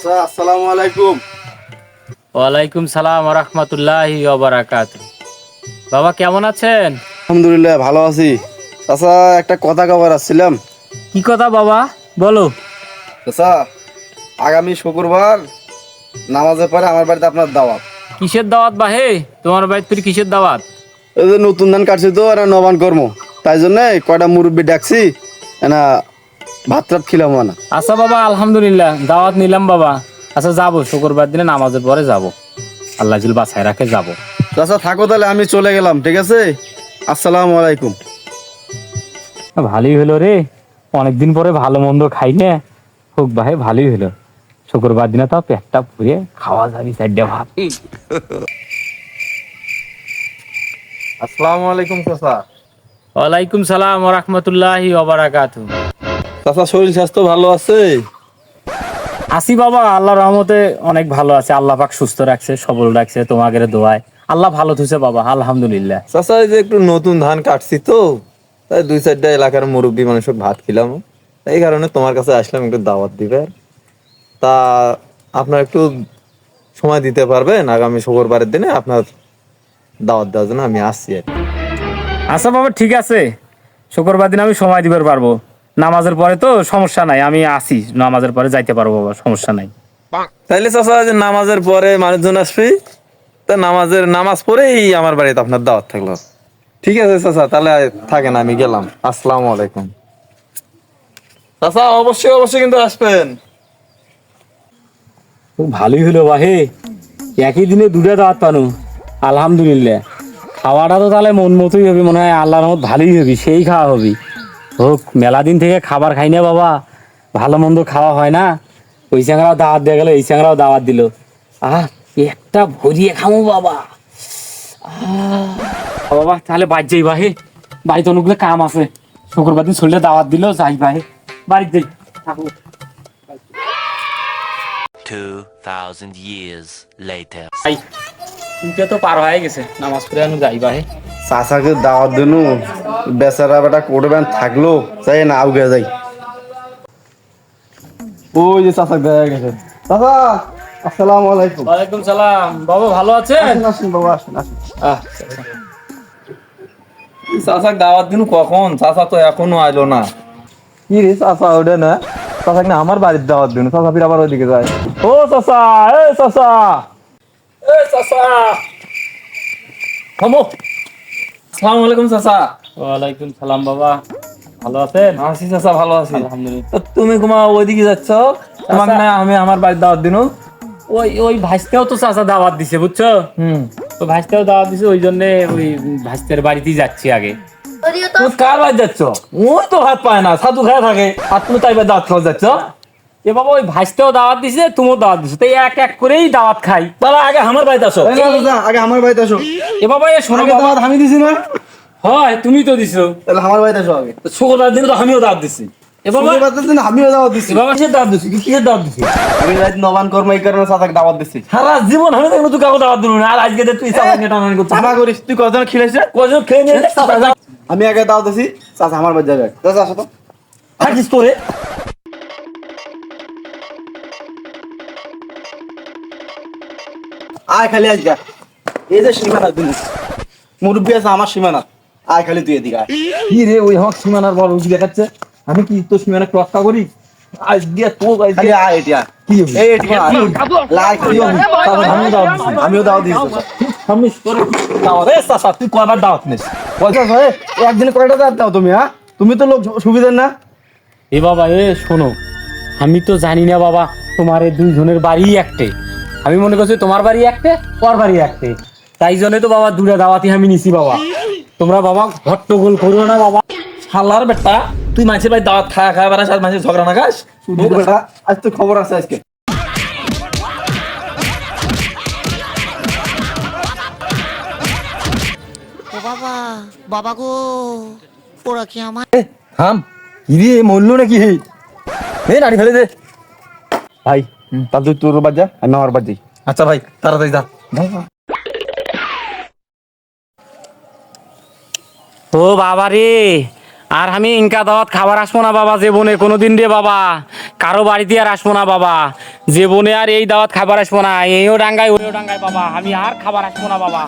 আচ্ছা, আসসালামু আলাইকুম। ওয়ালাইকুম সালাম ওয়া রাহমাতুল্লাহি ওয়া বারাকাতুহু। বাবা কেমন আছেন? আলহামদুলিল্লাহ ভালো আছি। আচ্ছা, একটা কথা কবার আসছিলাম। কি কথা বাবা, বলো। আচ্ছা, আগামী শুক্রবার নামাজের পরে আমার বাড়িতে আপনার দাওয়াত। কিসের দাওয়াত বাহে? তোমার বাড়িতে ফির কিসের দাওয়াত? এই যে নতুন ধান কাটছি তো, আর নবান কর্ম, তাই জন্য কয়টা মুরব্বী ডাকছি, না ভাত রাত খিলাম না। আচ্ছা বাবা, আলহামদুলিল্লাহ দাওয়াত নিলাম বাবা। আচ্ছা যাবো, শুক্রবার দিনে নামাজের পরে যাবো। আল্লাহ জিল বাছাই রাখে যাবো। আচ্ছা থাকো তাহলে, আমি চলে গেলাম, ঠিক আছে? আসসালামু আলাইকুম। ভালোই হলো রে, অনেকদিন পরে ভালো মন্দ খাই না। হোক ভাই, ভালোই হলো। শুক্রবার দিনে তো পেটটা পুড়ে খাওয়া যাবি চারটে ভাত। আসসালামু আলাইকুম চাচা। ওয়ালাইকুম সালাম ওয়া রাহমাতুল্লাহি ওয়া বারাকাতুহু। চাচা, শরীর স্বাস্থ্য ভালো আছে? আসি বাবা, আল্লাহর রহমতে অনেক ভালো আছে। আল্লাহ পাক সুস্থ রাখছে, সবল রাখছে, তোমাদের দোয়ায় আল্লাহ ভালো থুছে বাবা, আলহামদুলিল্লাহ। চাচা, এই যে একটু নতুন ধান কাটছি তো, তাই দুই চারটা এলাকার মুরব্বী মানুষকে ভাত খিলাম, এই কারণে তোমার কাছে আসলাম একটু দাওয়াত দিবে। তা আপনার একটু সময় দিতে পারবেন? আগামী শুক্রবারের দিনে আপনার দাওয়াত দেওয়ার জন্য আমি আসছি আর কি। আচ্ছা বাবা, ঠিক আছে, শুক্রবার দিন আমি সময় দিতে পারবো। নামাজের পরে তো সমস্যা নাই, আমি আসি, নামাজের পরে যাইতে পারবো বাবা, সমস্যা নাই। তাইলে চাচা, যে নামাজের পরে মানুষজন আসবে, তা নামাজ পড়েই আমার বাড়িতে আপনার দাওয়াত থাকলো। ঠিক আছে চাচা, তাহলে থাকেন, আমি গেলাম। আসসালামু আলাইকুম। চাচা, অবশ্যই অবশ্যই কিন্তু আসবেন। খুব ভালোই হলো বাহে, একই দিনে দুটা দাওয়াত পানু, আলহামদুলিল্লাহ। খাওয়াটা তো তাহলে মন মতোই হবে, মনে হয় আল্লাহর রহমত ভালোই হবি, সেই খাওয়া হবি। হোক, মেলা দিন থেকে খাবার খাই না বাবা, ভালো মন্দ খাওয়া হয় না। ওই চ্যাংরাও দাওয়াত দিয়ে গেল, এই চ্যাংরাও দাওয়াত দিল। একটা ভরিয়ে খামো বাবা। বাবা তাহলে বাড়ি যাই বাহে, বাড়িতে অনেকগুলো কাম আছে। শুক্রবার দিন শরীরে দাওয়াত দিল, যাই বাহে, বাড়িতে যাই, থাকো। 2,000 years later. ভাই, তিনটে তো পার হয়ে গেছে, নামাজ পড়ে আনু যাই বাহে। চাচাকে দাওয়াত দিনু, বেচারা বেটা কোটবেন থাকলো, চাই না আউগে যাই। ওই যে চাচা দেখা গেছে। চাচা, আসসালামু আলাইকুম। ওয়ালাইকুম সালাম। বাবা ভালো আছেন? আসেন আসেন বাবা, আসেন আসেন। চাচাক দাওয়াত দিন কখন? চাচা তো এখনো আইলো না। কি রে চাচা, ওটা না চাচাক না আমার বাড়ির দাওয়াত দিন, চাচা ফির আবার ওইদিকে যায়। ও চাচা, এ চাচা, এ চাচা, থামো। আসসালামু আলাইকুম চাচা। ওয়ালাইকুম সালাম বাবা, ভালো আছেন? আছি চাচা, ভালো আছি। আলহামদুলিল্লাহ। তো তুমি কুমা ওইদিকে যাচ্ছ? তোমাকে না আমি আমার বাড়ির দাওয়াত দিনু। ওই ওই ভাইস্তেও তো চাচা দাওয়াত দিছে, বুঝছো? তো ভাইস্তেও দাওয়াত দিছে, ওই জন্য ওই ভাইস্তের বাড়িতেই যাচ্ছি আগে। তুমি কার বাড়ি যাচ্ছ? ওই তো ভাত পায় না, সাধু খায় থাকে, আর তুমি তাই বাড়ি দাওয়াত খাওয়া যাচ্ছ? এ বাবা, ওই ভাইস্তেও দাওয়াত দিছে, তুমিও দাওয়াত দিছো, তাই এক এক করেই দাওয়াত খাই। তাহলে আগে আমার বাড়িতে আসো। এই না চাচা, আগে আমার বাড়িতে আসো। এ বাবা, এ শোনো আগে বাবা। দাওয়াত আমি দিছি না? হয়, তুমি তো দিছো। তাহলে আমার বাড়িতে আসো আগে। শুক্রবার দিনে তো আমিও দাওয়াত দিছি। এ বাবা, শুক্রবারের দিন আমিও দাওয়াত দিছি। এ বাবা সে দাওয়াত দিছি, কিসের দাওয়াত দিছি? আমি রাত নবান কর্ম, এই কারণে চাচাকে দাওয়াত দিছি। সারা জীবন আমি দেখবো তুই কাউকে দাওয়াত দিল না, আর আজকে তুই চাচা নিয়ে টানাটানি করছিস। চাচা করিস, তুই কজন খিলাইছে? কজন খেয়ে নিয়ে চাচা যা আমি আগে দাওয়াত দিছি, চাচা আমার বাড়ি যাবে। চাচা আসো তো। থাকিস তোরে। আয় খালি আজকে, এই যে সীমানা দিন মুরব্বী আছে আমার সীমানা, আয় খালি তুই এদিকে আয়। কি রে, ওই আমার সীমানার বড় উঠে দেখাচ্ছে, আমি কি তোর সীমানা রক্ষা করি? আজকে তো খালি আয় এটি আয়। কি হবে? এই এটি আয়। লাই খালি আয়। চাচা আমিও দাওয়াত দিছি। আমিও দাওয়াত দিছি চাচা। আমি তোরে দাওয়াত, এ চাচা তুই কয়বার দাওয়াত নিস? পয়সা হয় একদিনে কয়টা দাওয়াত দাও তুমি? হ্যাঁ, তুমি তো লোক সুবিধার না। এ বাবা, এ শোনো, আমি তো জানি না বাবা, তোমার এই দুইজনের বাড়ি একটে। আমি মনে করছি তোমার বাড়ি একটে, ওর বাড়ি একটে, তাই জন্য তো বাবা দুটা দাওয়াতি আমি নিছি বাবা। তোমরা বাবা হট্টগোল করো না বাবা। শালার বেটা, তুই মানুষের ভাই দাওয়াত খায় খায় বেড়াস, আর মানুষের ঝগড়া না খাস? বেটা, আজ তো খবর আছে আজকে। ও বাবা, বাবা গো, ওরা কি আমার থাম। কি রে, মরলো নাকি? এই নাড়ি ফেলে দে। ভাই, তাহলে তুই তোর বাদ যা, আমি আমার বাদ যাই। আচ্ছা ভাই, তাড়াতাড়ি যা। ও বাবা রে, আর আমি ইনকা দাওয়াত খাবার আসবো না বাবা জীবনে কোনোদিন রে বাবা, কারো বাড়িতে আর আসবো না বাবা জীবনে, আর এই দাওয়াত খাবার আসবো না, এইও ডাঙ্গায় ওইও ডাঙ্গায় বাবা, আমি আর খাবার আসবো না বাবা।